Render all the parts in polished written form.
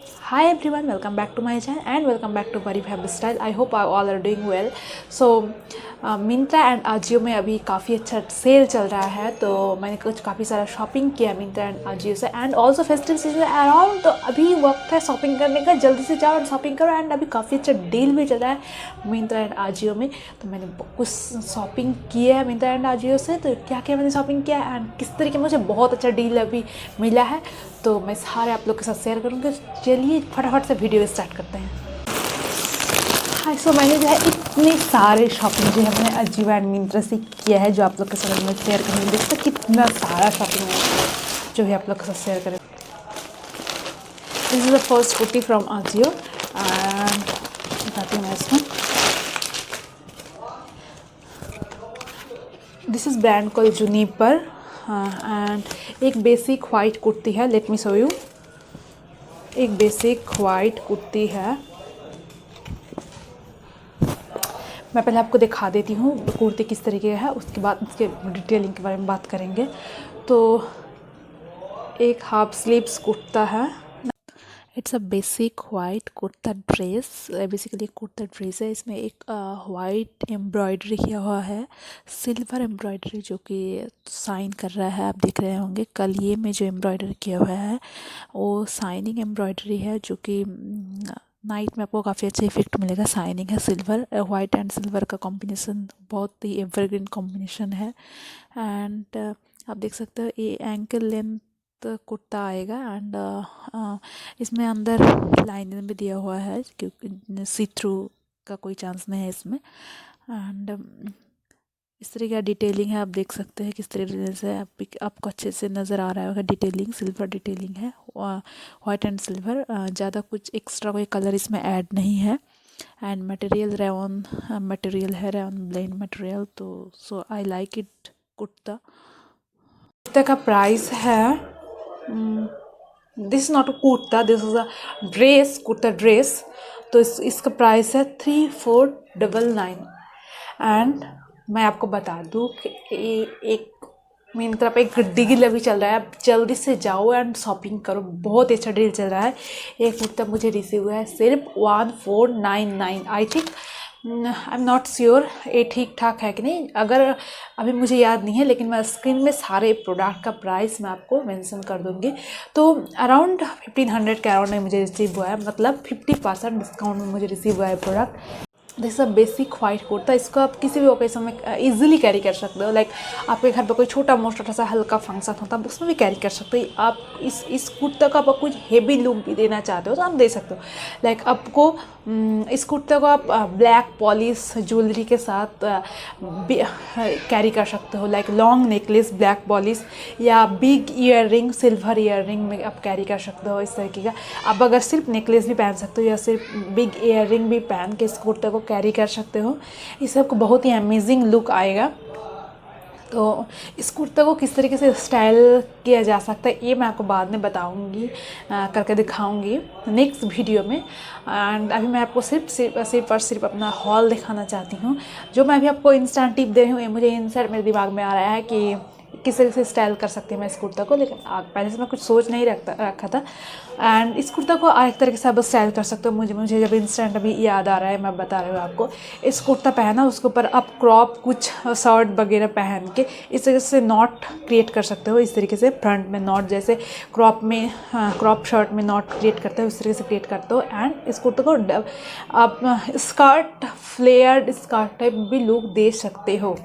Hi everyone, welcome back to my channel and welcome back to Pari Fab Style. I hope all are doing well. So Myntra and Ajio में अभी काफ़ी अच्छा cell चल रहा है, तो मैंने कुछ काफ़ी सारा शॉपिंग किया मिंत्रा एंड आजियो से। And also festive season around, तो अभी वक्त है शॉपिंग करने का, जल्दी से जाओ और शॉपिंग करो। एंड अभी काफ़ी अच्छा डील भी चल रहा है मिंत्रा एंड आजियो में, तो मैंने कुछ शॉपिंग किया है मिंत्रा एंड आजियो से। तो क्या क्या मैंने शॉपिंग किया है एंड किस तरीके मुझे बहुत अच्छा डील अभी मिला है, तो मैं सारे आप लोग के साथ शेयर करूँगी। चलिए फटाफट से वीडियो स्टार्ट करते हैं। हाँ, सो मैंने जो है इतने सारे शॉपिंग जो है मैंने अजियो एंड मिंत्रा से किया है, जो आप लोग के साथ मैं शेयर करूँगी। देखते कितना सारा शॉपिंग है जो है आप लोग के साथ शेयर करें। This is the first kurti from Ajio and बताती हूँ मैं इसमें। This is brand call juniper and एक बेसिक वाइट कुर्ती है। Let me show you. एक बेसिक वाइट कुर्ती है, मैं पहले आपको दिखा देती हूँ कुर्ती किस तरीके का है, उसके बाद इसके डिटेलिंग के बारे में बात करेंगे। तो एक हाफ स्लीव्स कुर्ता है। It's a basic white kurta dress, basically kurta dress है। इसमें एक वाइट एम्ब्रॉयडरी किया हुआ है, सिल्वर एम्ब्रॉयडरी जो कि साइन कर रहा है, आप देख रहे होंगे। कलिए में जो एम्ब्रॉयडरी किया हुआ है वो साइनिंग एम्ब्रॉयडरी है, जो कि नाइट में आपको काफ़ी अच्छा इफेक्ट मिलेगा। साइनिंग है, सिल्वर, वाइट एंड सिल्वर का कॉम्बिनेशन बहुत ही एवरग्रीन कॉम्बिनेशन है। एंड आप देख सकते हो ये एंकल लेंथ कुर्ता आएगा। एंड इसमें अंदर लाइनिंग भी दिया हुआ है, क्योंकि सी थ्रू का कोई चांस नहीं है इसमें। एंड इस तरह का डिटेलिंग है, आप देख सकते हैं किस तरीके से आपको अच्छे से नज़र आ रहा होगा। डिटेलिंग सिल्वर डिटेलिंग है, वाइट एंड सिल्वर, ज़्यादा कुछ एक्स्ट्रा कोई कलर इसमें ऐड नहीं है। एंड मटेरियल रेयॉन मटेरियल है, रेयॉन ब्लेंड मटेरियल। तो so I like it kurta. Kurta का प्राइस है, this is not a kurta, this is a dress, kurta dress. तो इसका प्राइस है 3499। एंड मैं आपको बता दूँ कि एक मिंत्रा पे एक डील अभी चल रहा है, आप जल्दी से जाओ एंड शॉपिंग करो, बहुत अच्छा डील चल रहा है। एक कुर्ता मुझे रिसीव हुआ है सिर्फ 1499। I think, I am not sure ये ठीक ठाक है कि नहीं, अगर अभी मुझे याद नहीं है, लेकिन मैं स्क्रीन में सारे प्रोडक्ट का प्राइस मैं आपको मेंशन कर दूंगी। तो अराउंड 1500 के अराउंड में मुझे रिसीव हुआ है, मतलब 50% डिस्काउंट में मुझे रिसीव हुआ है product. This a basic white kurta, इसको आप किसी भी ओकेजन में इजीली कैरी कर सकते हो। लाइक आपके घर पर कोई छोटा मोटा सा हल्का फंक्शन होता है, उसमें भी कैरी कर सकते हो आप। इस कुर्ता को आप कुछ हेवी लुक भी देना चाहते हो तो आप दे सकते हो। लाइक आपको इस कुर्ते को आप ब्लैक पॉलिश ज्वेलरी के साथ कैरी कर सकते हो। Like long necklace black polish, या big earring silver earring में आप कैरी कर सकते हो। इस तरीके का आप अगर सिर्फ नेकलेस भी पहन सकते हो या सिर्फ बिग ईयर रिंग भी पहन के इस कुर्ते को कैरी कर सकते हो। इससे आपको बहुत ही अमेजिंग लुक आएगा। तो इस कुर्ते को किस तरीके से स्टाइल किया जा सकता है ये मैं आपको बाद में बताऊंगी, करके दिखाऊंगी नेक्स्ट वीडियो में। एंड अभी मैं आपको सिर्फ अपना हॉल दिखाना चाहती हूँ। जो मैं अभी आपको इंस्टेंट टिप दे रही हूँ, ये मुझे इंस्टेंट मेरे दिमाग में आ रहा है कि किस तरह से स्टाइल कर सकती हूँ मैं इस कुर्ता को, लेकिन पहले से मैं कुछ सोच नहीं रखा था। एंड इस कुर्ता को एक तरीके से आप स्टाइल कर सकते हो। मुझे जब इंस्टेंट अभी याद आ रहा है, मैं बता रही हूँ आपको। इस कुर्ता पहना, उसके ऊपर आप क्रॉप कुछ शर्ट वगैरह पहन के इस तरीके से नॉट क्रिएट कर सकते हो। इस तरीके से फ्रंट में नॉट, जैसे क्रॉप शर्ट में नॉट क्रिएट करते हो, इस तरीके से क्रिएट करते हो। एंड इस कुर्ते को आप स्कर्ट, फ्लेयर्ड स्कर्ट टाइप भी लुक दे सकते हो।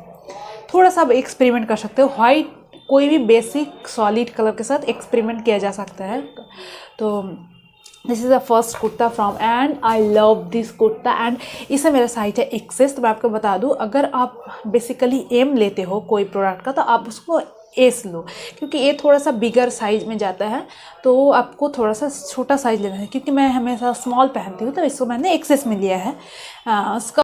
थोड़ा सा आप एक्सपेरिमेंट कर सकते हो। वाइट कोई भी बेसिक सॉलिड कलर के साथ एक्सपेरिमेंट किया जा सकता है। तो this is the first kurta from and I love this kurta. And इसे मेरा साइज है एक्सेस। तो मैं आपको बता दूं, अगर आप बेसिकली एम लेते हो कोई प्रोडक्ट का, तो आप उसको एस लो, क्योंकि ये थोड़ा सा बिगर साइज में जाता है, तो आपको थोड़ा सा छोटा साइज लेना है। क्योंकि मैं हमेशा स्मॉल पहनती हूँ, तो इसको मैंने एक्सेस में लिया है। इसका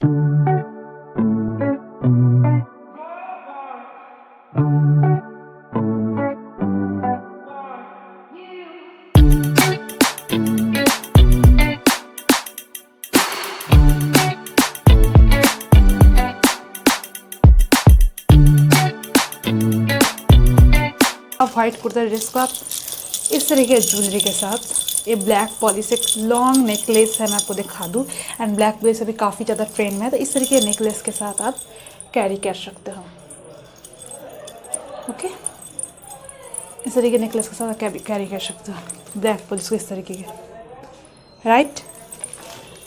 वाइट कुर्ता ड्रेस को आप इस तरीके के ज्वेलरी के साथ ये ब्लैक पॉलिश एक लॉन्ग नेकलेस है, मैं आपको दिखा दूँ। एंड ब्लैक पॉलिश अभी काफ़ी ज़्यादा ट्रेंड में है, तो इस तरीके के नेकलेस के साथ आप कैरी कर सकते हो। ओके, इस तरीके के नेकलेस के साथ कैरी कर सकते हो ब्लैक पॉलिश को इस तरीके के, राइट।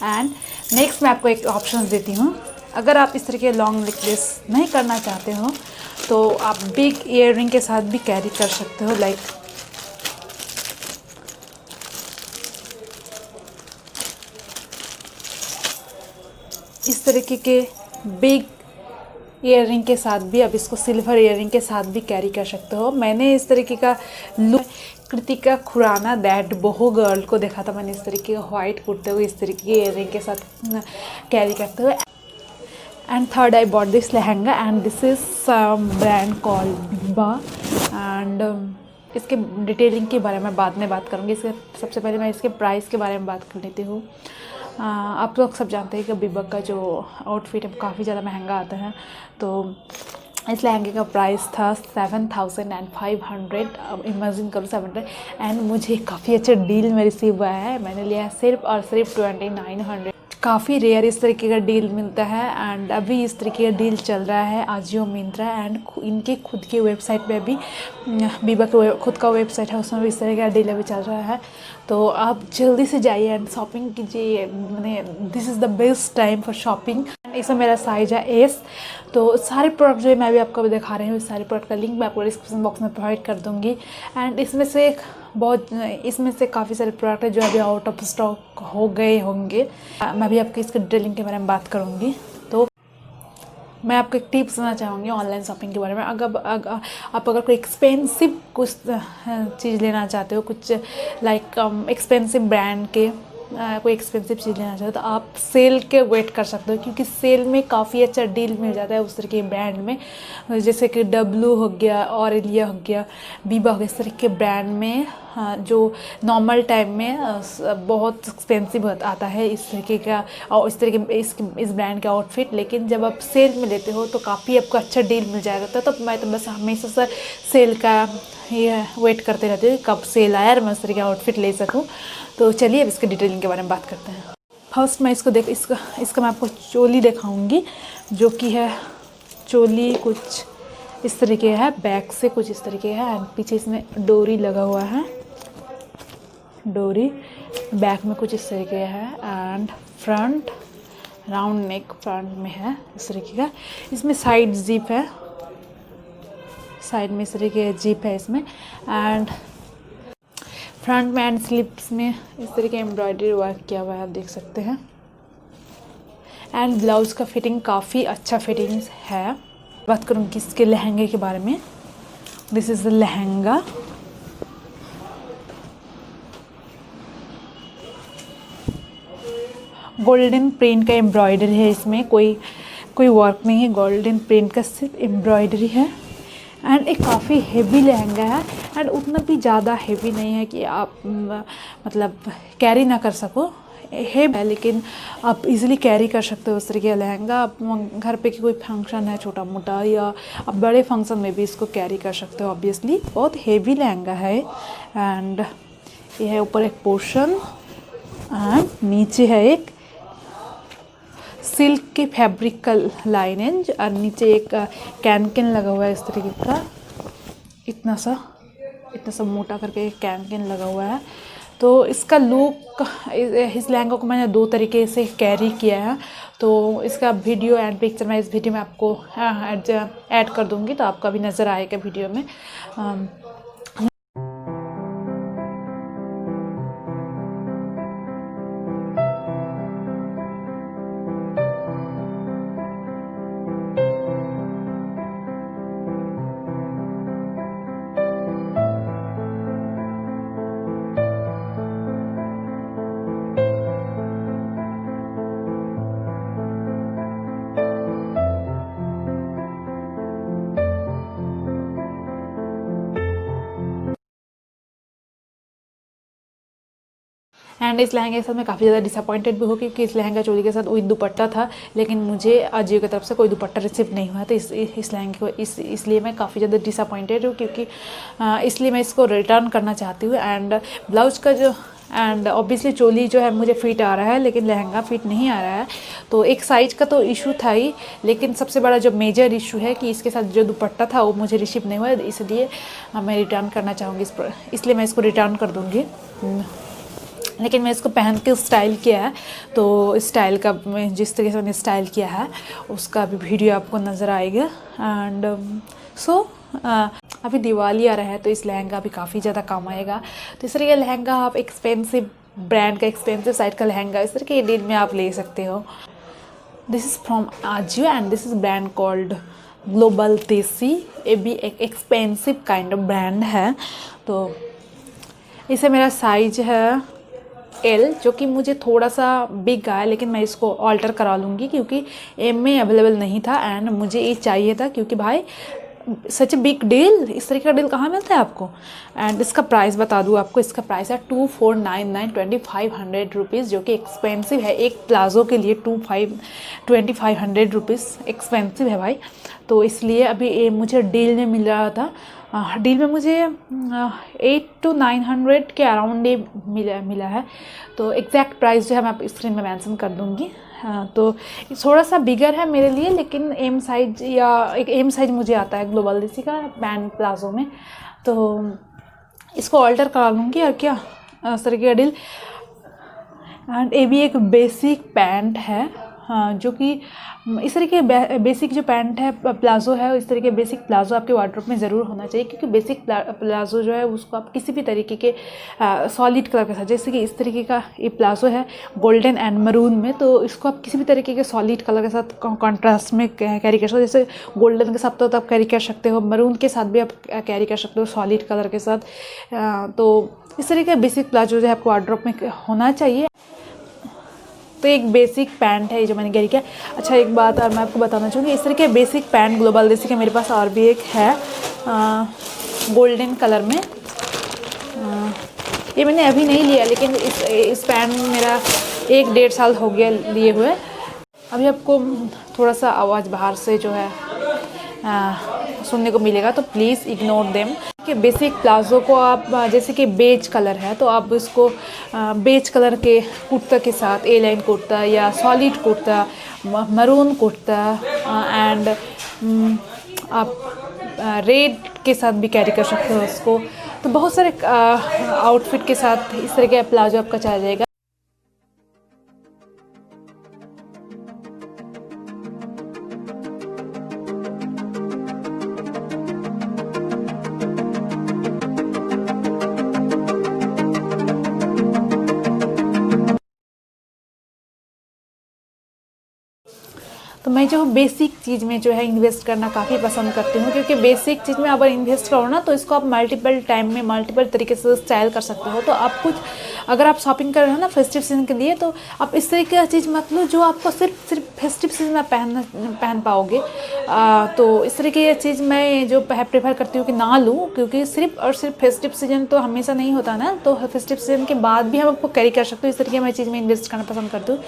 एंड नेक्स्ट मैं आपको एक ऑप्शन देती हूँ। अगर आप इस तरीके लॉन्ग नेकलेस नहीं करना चाहते हो तो आप बिग ईयर रिंग के साथ भी कैरी कर सकते हो। लाइक इस तरीके के बिग ईयर रिंग के साथ भी, आप इसको सिल्वर ईयर रिंग के साथ भी कैरी कर सकते हो। मैंने इस तरीके का look Kritika Khurana that boho girl को देखा था, मैंने इस तरीके का वाइट कुर्ते हुए इस तरीके के ईयर रिंग के साथ कैरी करते हुए। And third I bought this lehenga and this is brand call Biba. And इसके डिटेलिंग के बारे में बाद में बात करूँगी। इसके सबसे पहले मैं इसके प्राइस के बारे में बात कर लेती हूँ। आप लोग सब जानते हैं कि बीबा का जो आउटफिट है काफ़ी ज़्यादा महंगा आता है। तो इस लहंगे का प्राइस था 7,500। अब इमेजिन करो 700। एंड मुझे काफ़ी अच्छा डील में रिसीव हुआ है। मैंने लिया है सिर्फ और सिर्फ 2900। काफ़ी रेयर इस तरीके का डील मिलता है। एंड अभी इस तरीके का डील चल रहा है आजियो मिंत्रा एंड इनके खुद की वेबसाइट पे भी, बीबा का खुद का वेबसाइट है उसमें भी इस तरह का डील अभी चल रहा है। तो आप जल्दी से जाइए एंड शॉपिंग कीजिए। मैंने this is the best time for shopping. इसमें मेरा साइज है एस। तो सारे प्रोडक्ट जो मैं भी आपको दिखा रही हूँ, इस सारे प्रोडक्ट का लिंक मैं आपको डिस्क्रिप्शन बॉक्स में प्रोवाइड कर दूँगी। एंड इसमें से काफ़ी सारे प्रोडक्ट है जो अभी आउट ऑफ स्टॉक हो गए होंगे। मैं भी आपकी इसके डिटेलिंग के बारे में बात करूँगी। तो मैं आपको एक टिप्स देना चाहूँगी ऑनलाइन शॉपिंग के बारे में। आप अगर कोई एक्सपेंसिव कुछ चीज़ लेना चाहते हो, कुछ लाइक एक्सपेंसिव ब्रांड के कोई एक्सपेंसिव चीज़ लेना चाहते हो, तो आप सेल के वेट कर सकते हो, क्योंकि सेल में काफ़ी अच्छा डील मिल जाता है उस तरह के ब्रांड में। जैसे कि डब्लू हो गया, ऑरेलिया हो गया, बीबा हो गया, इस तरह के ब्रांड में जो नॉर्मल टाइम में बहुत एक्सपेंसिव आता है इस तरीके का, और इस तरीके इस ब्रांड का आउटफिट। लेकिन जब आप सेल में लेते हो तो काफ़ी आपको अच्छा डील मिल जाएगा। तो मैं तो बस हमेशा से सेल का ये वेट करते रहते हैं कब सेल आया और मैं उस तरीके का आउटफिट ले सकूँ। तो चलिए अब इसके डिटेलिंग के बारे में बात करते हैं। फर्स्ट मैं इसका मैं आपको चोली दिखाऊंगी, जो कि है चोली कुछ इस तरीके है, बैक से कुछ इस तरीके है एंड पीछे इसमें डोरी लगा हुआ है। डोरी बैक में कुछ इस तरीके है and front round neck front में है इस तरीके का। इसमें साइड जिप है, साइड में इस तरीके जिप है इसमें। एंड फ्रंट में एंड स्लिप्स में इस तरीके एम्ब्रॉयडरी वर्क किया हुआ है, आप देख सकते हैं। एंड ब्लाउज़ का फिटिंग काफ़ी अच्छा फिटिंग्स है। बात करूँगी इसके लहंगे के बारे में। This is the lehenga. Golden print का एम्ब्रॉयडरी है इसमें, कोई वर्क नहीं है, गोल्डन प्रिंट का सिर्फ एम्ब्रॉयडरी है। एंड एक काफ़ी हेवी लहंगा है एंड उतना भी ज़्यादा हेवी नहीं है कि आप मतलब कैरी ना कर सको। हेवी है लेकिन आप इजीली कैरी कर सकते हो उस तरीके का लहंगा। आप घर पे कोई फंक्शन है छोटा मोटा, या आप बड़े फंक्शन में भी इसको कैरी कर सकते हो। ऑब्वियसली बहुत हेवी लहंगा है। एंड ये है ऊपर एक पोर्शन एंड नीचे है एक सिल्क के फैब्रिक का लाइनेज और नीचे एक कैन लगा हुआ है इस तरीके का, इतना सा मोटा करके एक कैन लगा हुआ है। तो इसका लुक, इस लहंगा को मैंने 2 तरीके से कैरी किया है। तो इसका वीडियो एंड पिक्चर मैं इस वीडियो में आपको ऐड कर दूंगी, तो आपका भी नज़र आएगा वीडियो में। एंड इस लहंगे के साथ मैं काफ़ी ज़्यादा डिसअपॉइंटेड भी हो क्योंकि इस लहंगा चोली के साथ वही दुपट्टा था, लेकिन मुझे अजियो की तरफ से कोई दुपट्टा रिसीव नहीं हुआ। तो इस लहंगे को इसलिए मैं काफ़ी ज़्यादा डिसअपॉइंटेड हूँ, क्योंकि इसलिए मैं इसको रिटर्न करना चाहती हूँ। एंड ब्लाउज का जो एंड ऑब्वियसली चोली जो है मुझे फिट आ रहा है, लेकिन लहंगा फिट नहीं आ रहा है। तो एक साइज का तो इशू था ही, लेकिन सबसे बड़ा जो मेजर इशू है कि इसके साथ जो दुपट्टा था वो मुझे रिसीव नहीं हुआ, इसलिए मैं रिटर्न करना चाहूँगी इसलिए मैं इसको रिटर्न कर दूँगी। लेकिन मैं इसको पहन के स्टाइल किया है, तो स्टाइल का मैं जिस तरीके से मैंने स्टाइल किया है उसका भी वीडियो आपको नज़र आएगा। एंड अभी दिवाली आ रहा है, तो इस लहंगा भी काफ़ी ज़्यादा काम आएगा। तो इस तरह का लहंगा आप एक्सपेंसिव ब्रांड का, एक्सपेंसिव साइड का लहंगा इस तरह के डील में आप ले सकते हो। This is from Ajio and this is brand called global देसी। ये भी एक एक्सपेंसिव काइंड ऑफ ब्रांड है। तो इसे मेरा साइज है एल, जो कि मुझे थोड़ा सा बिग आया, लेकिन मैं इसको ऑल्टर करा लूँगी क्योंकि एम में अवेलेबल नहीं था एंड मुझे ये चाहिए था, क्योंकि भाई सच ए बिग डील, इस तरीके का डील कहाँ मिलता है आपको। एंड इसका प्राइस बता दूँ आपको, इसका प्राइस है 2499 2500 रुपीज़, जो कि एक्सपेंसिव है एक प्लाज़ो के लिए। 2500 रुपीज़ एक्सपेंसिव है भाई। तो इसलिए अभी ये मुझे डील में मिल रहा था। डील में मुझे 800 to 900 के अराउंड ये मिला है। तो एग्जैक्ट प्राइस जो है मैं आप स्क्रीन में मेंशन कर दूँगी। तो थोड़ा सा बिगर है मेरे लिए, लेकिन एम साइज या एक एम साइज मुझे आता है ग्लोबल देसी का पैंट प्लाजो में, तो इसको ऑल्टर करा लूँगी और क्या इस तरह की डील। एंड ये भी एक बेसिक पैंट है, जो कि इस तरह के बेसिक जो पैंट है प्लाज़ो है, इस तरह के बेसिक प्लाज़ो आपके वार्डरोब में ज़रूर होना चाहिए, क्योंकि बेसिक प्लाज़ो जो है उसको आप किसी भी तरीके के सॉलिड कलर के साथ, जैसे कि इस तरीके का ये प्लाज़ो है गोल्डन एंड मरून में, तो इसको आप किसी भी तरीके के सॉलिड कलर के साथ कॉन्ट्रास्ट में कैरी कर सकते हो। जैसे गोल्डन के साथ तो आप कैरी कर सकते हो, मरून के साथ भी आप कैरी कर सकते हो सॉलिड कलर के साथ। तो इस तरीके का बेसिक प्लाज़ो जो है आपको वार्डरोब में होना चाहिए। तो एक बेसिक पैंट है ये जो मैंने कैरी किया। अच्छा एक बात और मैं आपको बताना चाहूँगी, इस तरह के बेसिक पैंट ग्लोबल देसी के मेरे पास और भी एक है गोल्डन कलर में। ये मैंने अभी नहीं लिया, लेकिन इस पैंट मेरा 1-1.5 साल हो गया लिए हुए। अभी आपको थोड़ा सा आवाज़ बाहर से जो है सुनने को मिलेगा, तो प्लीज़ इग्नोर देम। कि बेसिक प्लाज़ो को आप जैसे कि बेज कलर है, तो आप इसको बेज कलर के कुर्ता के साथ, ए लाइन कुर्ता या solid kurta, maroon kurta and आप रेड के साथ भी कैरी कर सकते हो उसको। तो बहुत सारे आउटफिट के साथ इस तरह का प्लाज़ो आपका चल जाएगा। तो मैं जो बेसिक चीज़ में जो है इन्वेस्ट करना काफ़ी पसंद करती हूँ, क्योंकि बेसिक चीज़ में अगर इन्वेस्ट करो ना, तो इसको आप मल्टीपल टाइम में मल्टीपल तरीके से स्टाइल कर सकते हो। तो आप कुछ अगर आप शॉपिंग कर रहे हो ना फेस्टिव सीजन के लिए, तो आप इस तरीके का चीज़ मत लो जो आपको सिर्फ फेस्टिव सीजन में पहन पाओगे। तो इस तरीके की चीज़ मैं जो प्रेफर करती हूँ कि ना लूँ, क्योंकि सिर्फ और सिर्फ फेस्टिव सीजन तो हमेशा नहीं होता ना, तो फेस्टिव सीजन के बाद भी हम आपको कैरी कर सकते हो। इस तरीके मैं चीज़ में इन्वेस्ट करना पसंद करती हूँ,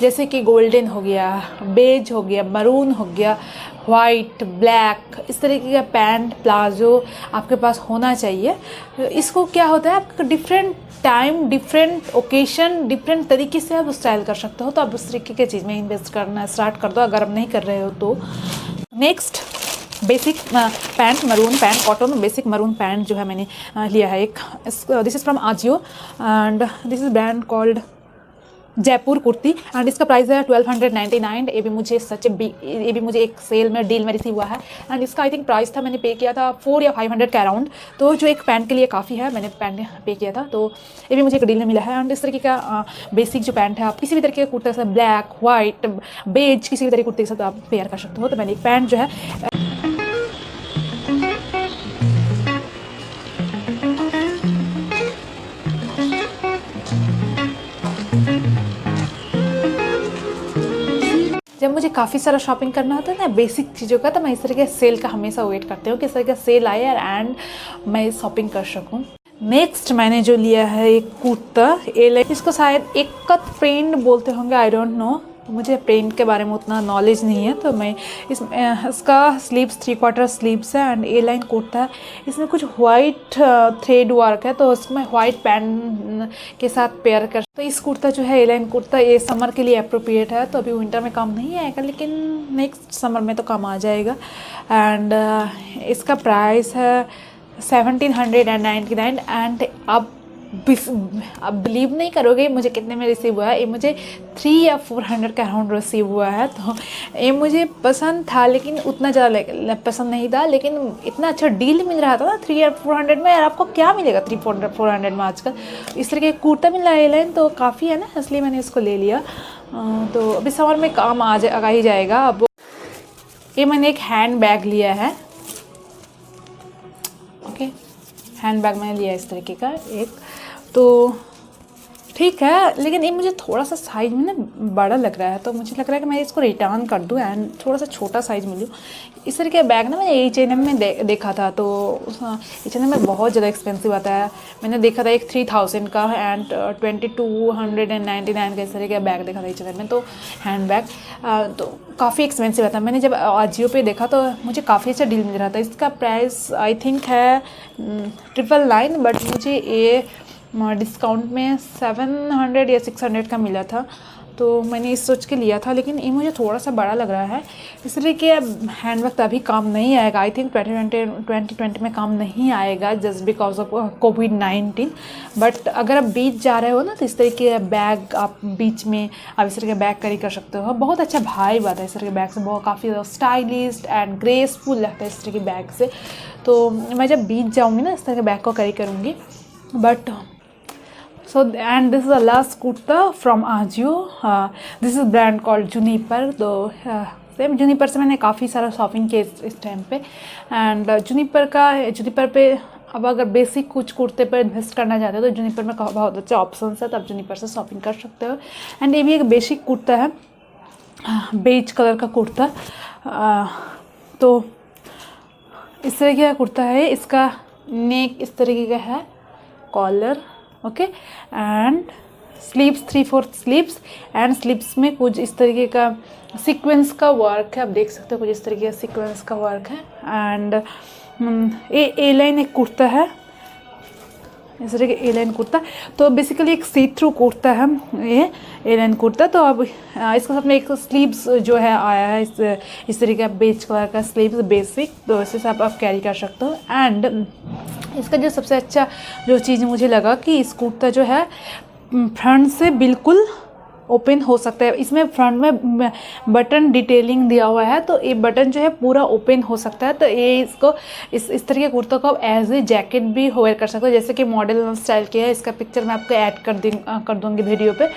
जैसे कि गोल्डन हो गया, बेज हो गया, मरून हो गया, वाइट, ब्लैक, इस तरीके का पैंट प्लाज़ो आपके पास होना चाहिए। इसको क्या होता है, आपका different time, different occasion, different तरीके से आप स्टाइल कर सकते हो। तो आप उस तरीके की चीज़ में इन्वेस्ट करना स्टार्ट कर दो अगर आप नहीं कर रहे हो तो। Next basic pant, maroon pant, cotton basic maroon pant जो है मैंने लिया है एक। This is from Ajio and this is brand called Jaipur kurti and इसका प्राइस है 1299। ये भी मुझे एक सेल में डील में रिसीव हुआ है एंड इसका आई थिंक प्राइस था, मैंने पे किया था 400 या 500 के अराउंड। तो जो एक पैंट के लिए काफ़ी है, मैंने पैंट पे किया था, तो ये भी मुझे एक डील में मिला है। एंड इस तरीके का बेसिक जो पैंट है, आप किसी भी तरीके का कुर्ते के साथ, ब्लैक, वाइट, बेज, किसी भी तरीके कुर्ते के साथ आप पेयर कर सकते हो। तो मैंने एक पैंट जो है जब मुझे काफ़ी सारा शॉपिंग करना होता है ना बेसिक चीज़ों का, तो मैं इस तरह के सेल का हमेशा वेट करती हूँ कि इस तरह का सेल आए एंड मैं शॉपिंग कर सकूँ। नेक्स्ट मैंने जो लिया है एक कुर्ता लाइन, इसको शायद एक कट प्रिंट बोलते होंगे, आई डोंट नो, मुझे प्रिंट के बारे में उतना नॉलेज नहीं है। तो मैं इसका स्लीव्स 3/4 स्लीव्स है एंड लाइन कुर्ता है। इसमें कुछ वाइट थ्रेड वर्क है, तो उसको मैं वाइट पैंट के साथ पेयर कर। तो इस कुर्ता जो है लाइन कुर्ता, ये समर के लिए अप्रोप्रिएट है, तो अभी विंटर में काम नहीं आएगा, लेकिन नेक्स्ट समर में तो काम आ जाएगा। एंड इसका प्राइस है 1799 एंड अब बिलीव नहीं करोगे मुझे कितने में रिसीव हुआ है। ये मुझे 300 या 400 के अराउंड रिसीव हुआ है। तो ये मुझे पसंद था, लेकिन उतना ज़्यादा पसंद नहीं था, लेकिन इतना अच्छा डील मिल रहा था ना 300 या 400 में। यार आपको क्या मिलेगा 300-400 में आजकल, इस तरह के कुर्ता मिल रहा है लाइन, तो काफ़ी है ना, इसलिए मैंने इसको ले लिया। तो अभी समर में काम आ ही जाएगा। अब ये मैंने एक हैंड बैग लिया है, ओके, हैंड बैग मैंने लिया इस तरीके का एक, तो ठीक है, लेकिन ये मुझे थोड़ा सा साइज़ में ना बड़ा लग रहा है, तो मुझे लग रहा है कि मैं इसको रिटर्न कर दूँ एंड थोड़ा सा छोटा साइज़ मिलूँ। इस तरह के बैग ना मैंने H&M में देखा था, तो H&M में बहुत ज़्यादा एक्सपेंसिव आता है। मैंने देखा था एक 3000 का एंड 2299 का इस तरह का बैग देखा था H&M में, तो हैंड बैग तो काफ़ी एक्सपेंसिव आता है। मैंने जब Ajio पे देखा तो मुझे काफ़ी अच्छा डील मिल रहा था। इसका प्राइस आई थिंक है 999, बट मुझे ये डिस्काउंट में 700 या 600 का मिला था, तो मैंने इस सोच के लिया था। लेकिन ये मुझे थोड़ा सा बड़ा लग रहा है, इसलिए कि अब हैंडबैग अभी काम नहीं आएगा। आई थिंक 2020 में काम नहीं आएगा just because of covid. But अगर आप बीच जा रहे हो ना, तो इस तरीके के बैग आप बीच में आप इस तरह के बैग कैरी कर सकते हो। बहुत अच्छा वाइब आता है इस तरह के बैग से, बहुत काफ़ी ज़्यादा स्टाइलिश एंड ग्रेसफुल लगता है इस तरह के बैग से। तो मैं जब बीच जाऊँगी ना, इस तरह के बैग को कैरी करूँगी। But so and this is the last kurta from Ajio. This is brand called Juniper. तो सेम Juniper से मैंने काफ़ी सारा शॉपिंग किया इस टाइम पे। एंड Juniper पे अब अगर बेसिक कुछ कुर्ते पर इन्वेस्ट करना चाहते हो तो Juniper में बहुत अच्छे ऑप्शन है, तो आप Juniper से शॉपिंग कर सकते हो। एंड ये भी एक बेसिक कुर्ता है, बेज कलर का कुर्ता। तो इस तरह का कुर्ता है, इसका नेक इस तरीके का है, collar, okay, and sleeves 3/4 sleeves and sleeves में कुछ इस तरीके का सीक्वेंस का वर्क है। आप देख सकते हो कुछ इस तरीके का सीक्वेंस का वर्क है। एंड ए लाइन एक कुर्ता है, इस तरह के ए लाइन कुर्ता। तो बेसिकली एक सी थ्रू कुर्ता है ये ए लाइन कुर्ता। तो अब इसके साथ में एक स्लीव्स जो है आया है इस तरीके का बेज कलर का स्लीव्स बेसिक, तो इसे आप कैरी कर सकते हो। एंड इसका जो सबसे अच्छा जो चीज़ मुझे लगा कि इस कुर्ता जो है फ्रंट से बिल्कुल ओपन हो सकता है। इसमें फ्रंट में बटन डिटेलिंग दिया हुआ है, तो ये बटन जो है पूरा ओपन हो सकता है। तो ये इसको इस तरह के कुर्ता को आप एज ए जैकेट भी वेयर कर सकते हो, जैसे कि मॉडल स्टाइल किया है। इसका पिक्चर मैं आपको ऐड कर दूँगी वीडियो पे।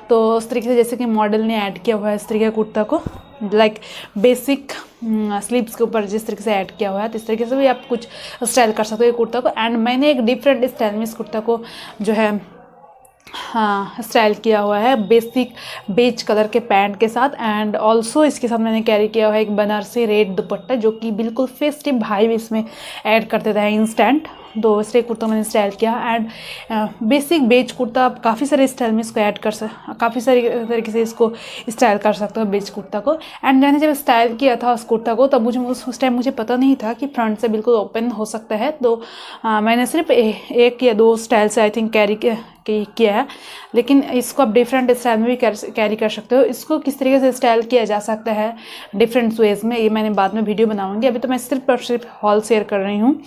तो उस तरीके से जैसे कि मॉडल ने ऐड किया हुआ है इस तरीके का कुर्ता को, लाइक बेसिक स्लीव्स के ऊपर जिस तरीके से ऐड किया हुआ है, तो इस तरीके से भी आप कुछ स्टाइल कर सकते हो ये कुर्ता को। एंड मैंने एक डिफरेंट स्टाइल में इस कुर्ता को जो है स्टाइल किया हुआ है, बेसिक बेज कलर के पैंट के साथ। एंड ऑल्सो इसके साथ मैंने कैरी किया हुआ है एक बनारसी रेड दुपट्टा, जो कि बिल्कुल फेस्टिव भाइब इसमें ऐड कर देता है इंस्टेंट। तो इस कुर्ता मैंने स्टाइल किया। एंड बेसिक बेज कुर्ता आप काफ़ी सारे स्टाइल में इसको ऐड काफ़ी सारी तरीके से इसको स्टाइल कर सकते हो बेज कुर्ता को। एंड मैंने जब स्टाइल किया था उस कुर्ता को, तब उस टाइम मुझे पता नहीं था कि फ्रंट से बिल्कुल ओपन हो सकता है। तो मैंने सिर्फ एक या दो स्टाइल से आई थिंक कैरी किया है, लेकिन इसको आप डिफरेंट स्टाइल में भी कैरी कर सकते हो। इसको किस तरीके से स्टाइल किया जा सकता है डिफरेंट वेज में, ये मैंने बाद में वीडियो बनाऊंगी। अभी तो मैं सिर्फ हॉल शेयर कर रही हूँ।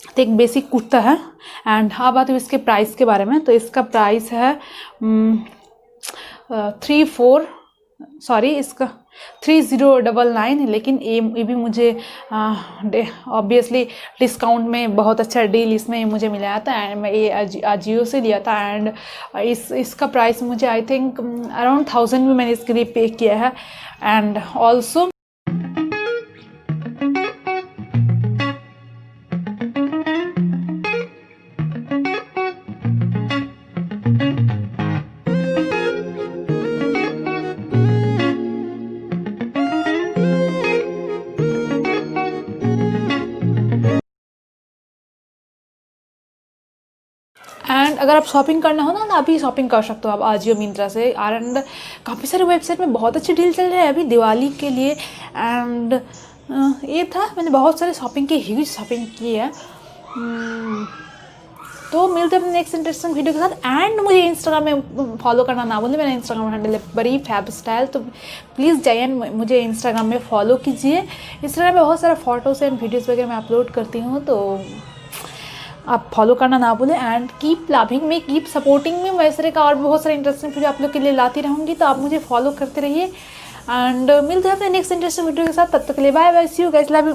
तो एक बेसिक कुर्ता है। एंड हाँ, बात है इसके प्राइस के बारे में। तो इसका प्राइस है 3099, लेकिन ये भी मुझे ऑब्वियसली डिस्काउंट में बहुत अच्छा डील इसमें मुझे मिला था। एंड मैं ये Ajio से लिया था। एंड इसका प्राइस मुझे आई थिंक अराउंड 1000 में मैंने इसके लिए पे किया है। एंड ऑल्सो एंड अगर आप शॉपिंग करना हो ना अभी शॉपिंग कर सकते हो आप आजियो मिंत्रा से। एंड काफ़ी सारे वेबसाइट में बहुत अच्छी डील चल रहे हैं अभी दिवाली के लिए। एंड ये था, मैंने बहुत सारे शॉपिंग की, ह्यूज शॉपिंग की है। तो मिलते हैं अपने नेक्स्ट इंटरेस्टिंग वीडियो के साथ। एंड मुझे इंस्टाग्राम में फॉलो करना ना भूलें, मेरा इंस्टाग्राम हैंडल है बड़ी फैब स्टाइल, तो प्लीज़ जाइए मुझे इंस्टाग्राम में फॉलो कीजिए। इंस्टाग्राम में बहुत सारा फोटोज़ एंड वीडियोज़ वगैरह मैं अपलोड करती हूँ, तो आप फॉलो करना ना भूलें। And keep loving me, keep supporting me, मैं इस तरह का और बहुत सारे इंटरेस्टिंग वीडियो आप लोग के लिए लाती रहूँगी, तो आप मुझे फॉलो करते रहिए। एंड मिलते हैं अपने नेक्स्ट इंटरेस्टिंग वीडियो के साथ, तब तक के लिए bye bye, see you guys, love you.